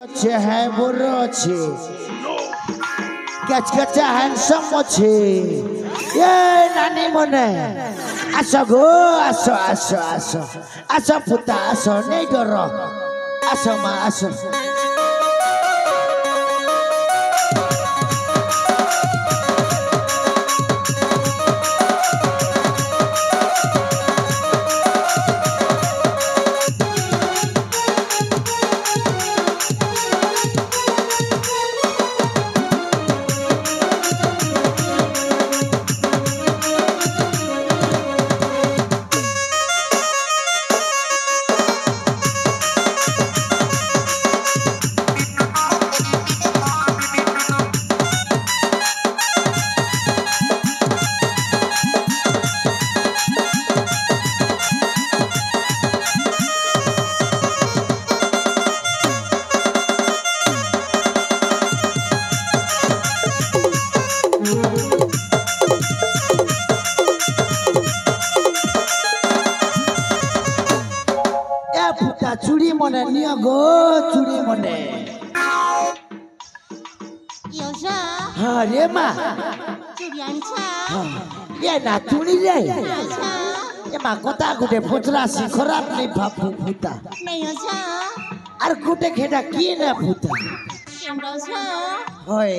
है बुरो छे कचकचा हैंडसम छे ये नानी मने आसो गो आसो आसो आसो आसो पुता आसो नहीं डरो आसो माँ आसो चूड़ी मने नियो गो चूड़ी मने योजा हाँ रे माँ चूड़ी आनिछा ये ना चूड़ी रे योजा ये माँ कोता गुटे फुटरा सी खराब नहीं भापू फुटा नहीं योजा और गुटे खेड़ा की ना फुटा योजा होए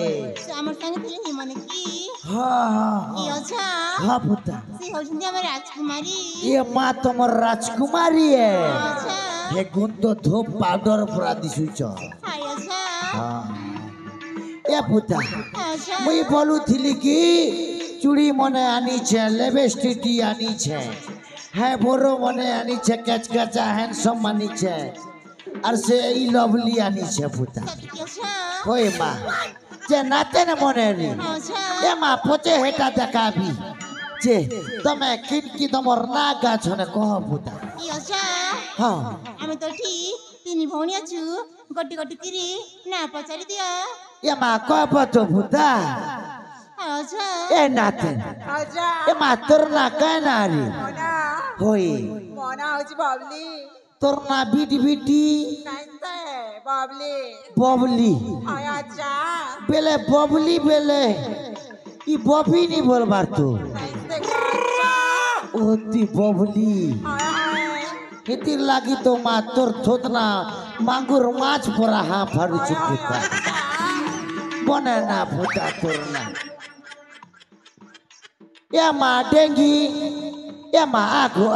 हमर संग थिले नि मने की हाँ हाँ योजा हाँ फुटा से होजंदी हमर राजकुमारी ये माँ तुम्हार राजकुमारी है योजा हे गुंतो धूप पाउडर पूरा दिसुचो हाय योजा हाँ ये फुटा योजा मुई बोलू थिली की चूड़ी मने आनी छे लिपस्टिक आनी छे है बोरो मने आनी छे कचकचा हैंडसम आनी छे और से ई लवली आनी छे फुटा योजा होय माँ जे नाते न मने री योजा ए माँ पोचे हेटा देखाबी जे तमे किनकी तमर ना गाछ ने कह फुटा योजा हाँ আমি তো ঠিক তিনি ভৌনি আছু গটি গটি কিরি না পচারি দিও ये माँ कह तो फुटा योजा ए नाते आजा ए माँ तोर ना कह ना री मोना होय मोना होची बाबली तोर ना बीटी बीटी कांते बाबली बबली आय आजा बेले बबली बेले ई बबी नहीं बोलबार तू कांते आजा ओती बबली आय हितिर लागी तो माँ तोर थोतना मांगुर माछ परा हाँ फारू चुका बने ना फुटा तोर ना या माँ डेंगी या माँ आगो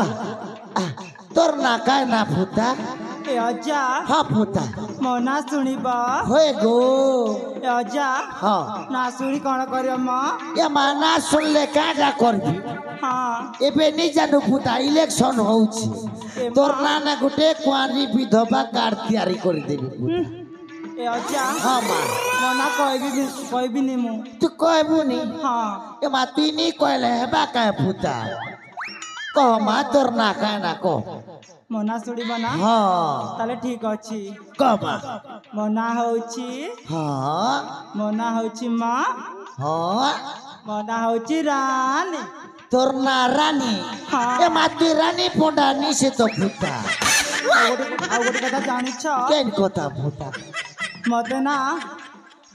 तोर ना काय ना फुटा अजा हाँ फुटा मना शुणिबा होए गो अजा हाँ ना शुणी कौन करियो माँ या माँ ना सुनले काटा करबी हाँ एबे नहीं जानू फुटा इलेक्शन होउछि तोर नाना गुटे कुआरी विधवा कार्ड तैयारी कर देबी फुटा अजा हाँ माँ मना कहबी नहीं मु तू कहबू नहीं हाँ ए माँ तू नहीं कहले हेबा काहे फुटा कह माँ तोर ना काहे ना कह मना शुणिबा ना हाँ ताले ठीक अछि कह माँ मना होछि हाँ मना होछि माँ हाँ मना होछि रानी तोर ना रानी हाँ। ए माँ तू रानी पोंडा नहीं से तो फुटा आ गोटे कथा जानी छ केन कथा फुटा मते ना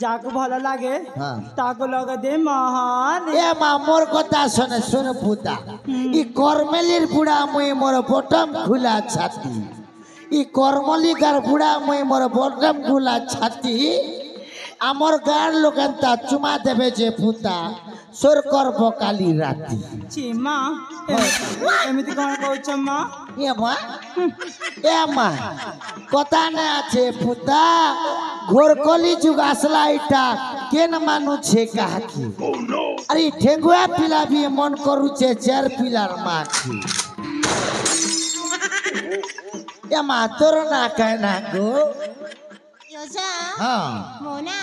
जाको भल लागे हाँ ताको लगे दे महान ए माँ मोर कथा सुन सुन फुटा ई करमेलिर बुढ़ा मुई मोर बटम खुला छाती ई करमली गार बुढ़ा मुई मोर बटम खुला छाती आमर गार लोगन ता चुमा देबे जे फुटा सोर करब काली राती छी माँ एमिति कौन कहछ माँ ए माँ कथा ने আছে फुटा घोरकली जुग আসলা এটা কেন মানু ছে কাকি আরে ঠেঙ্গুয়া পিলাবি মন করুছে চার পিলার মাছি এ মা তোর না কায় না গো योजा হ্যাঁ मोना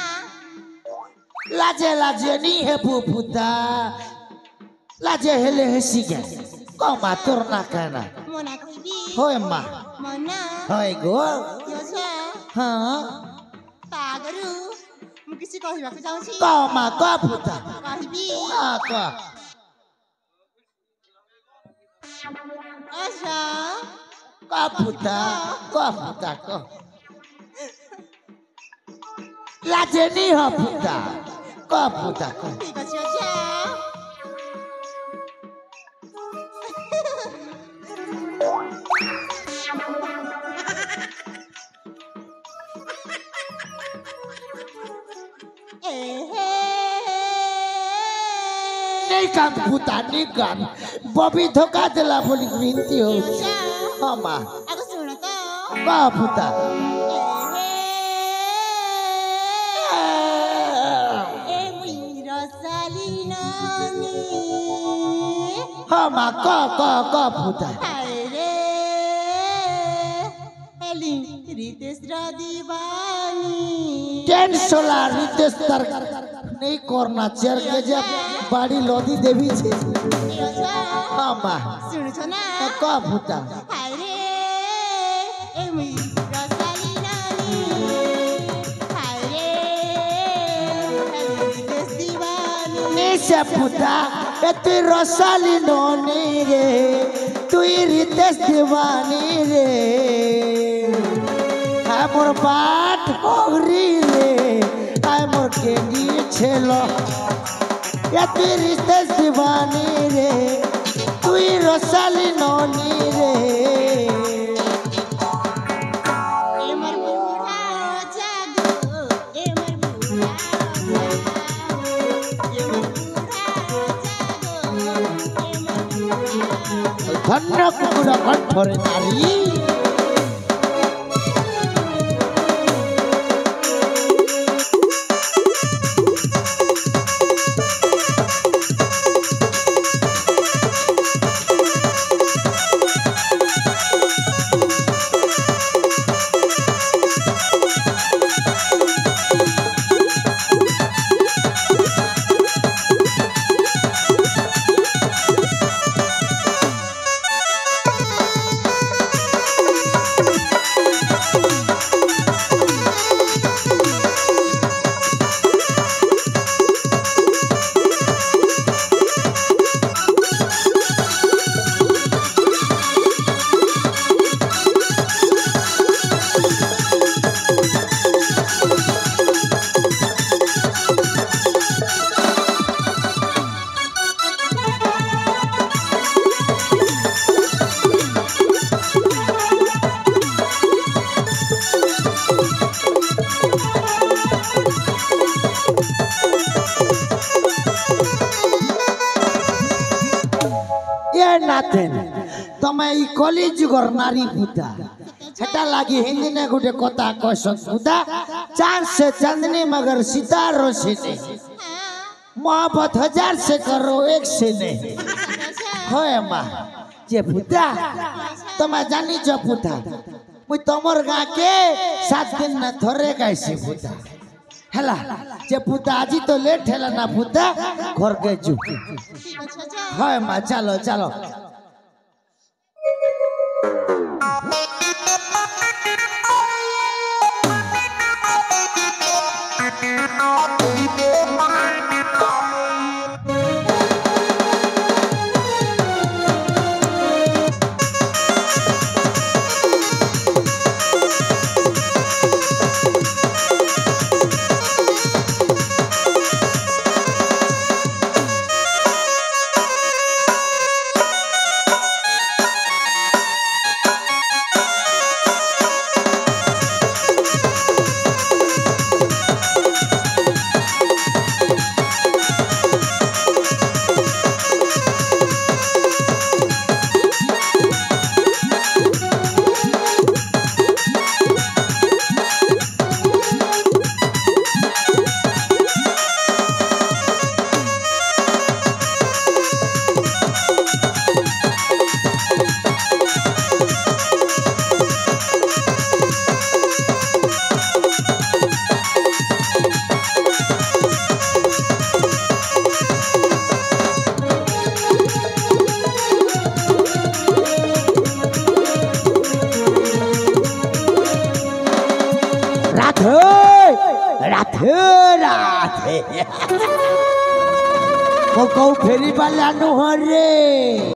লাজে লাজে নি হে ফুটা লাজে হেলে হেসি গে কমা তোর না কায় না मोना कहिबी হয় মা मोना হয় গো योजा হ্যাঁ पागरु मु किसी कहिबाक चाहूछी कमा क फुटा कहिबी क अच्छा क फुटा क লাজেনি হ পুতা ক পুতা ক ঠিক আছে আচ্ছা नहीं कान पुता नहीं कान बबी धोखा दिला बोली विनती हो हाँ माँ aku ଶୁଣ ତ का पुता ଏ ମୁଇଁ ରସାଲି ନାନୀ हाँ माँ का पुता ହାୟ ରେ ହେଲି ରିତେଶର ଦିବାନୀ टेन सोला रितेश तर नहीं करना चेयर के जब बाड़ी लोधी देवी छे हाँ माँ ଶୁଣୁଛ ନା का पुता ହାୟ ରେ ଏ ମୁଇଁ ରସାଲି ନାନୀ ହାୟ ରେ ହେଲି ରିତେଶ ଦିବାନୀ नहीं से पुता ए तू रसाली नोनी रे तू रितेश दीवानी रे हाय मोर बाट होरी रे हाय मोर केंगी छेलो ए तू रितेश दीवानी रे तू रसाली नोनी रे ए मोर बुढ़ा जागो ए मोर बुढ़ा जागो ए मोर बुढ़ा जागो ए मोर बुढ़ा धन्य कुकुरा कंठरे नारी नाथेन तमे ई कॉलेज जुगर नारी पुता हेटा लागी हिंदी ने गुटे कथा कहसन पुता चांद से चांदनी मगर सितारों से नहीं मोहब्बत 1000 से करो एक से नहीं होय माँ जे पुता तमे जानी जो पुता मुई तमर गाँ के 7 दिन न थोरे कैसे पुता हेला जे पुता आजी तो लेट हेला ना पुता घर के जू ঠিক আছে আচ্ছা হয় মা চলো চলো राधे राधे को फेरी वाला नु हरे।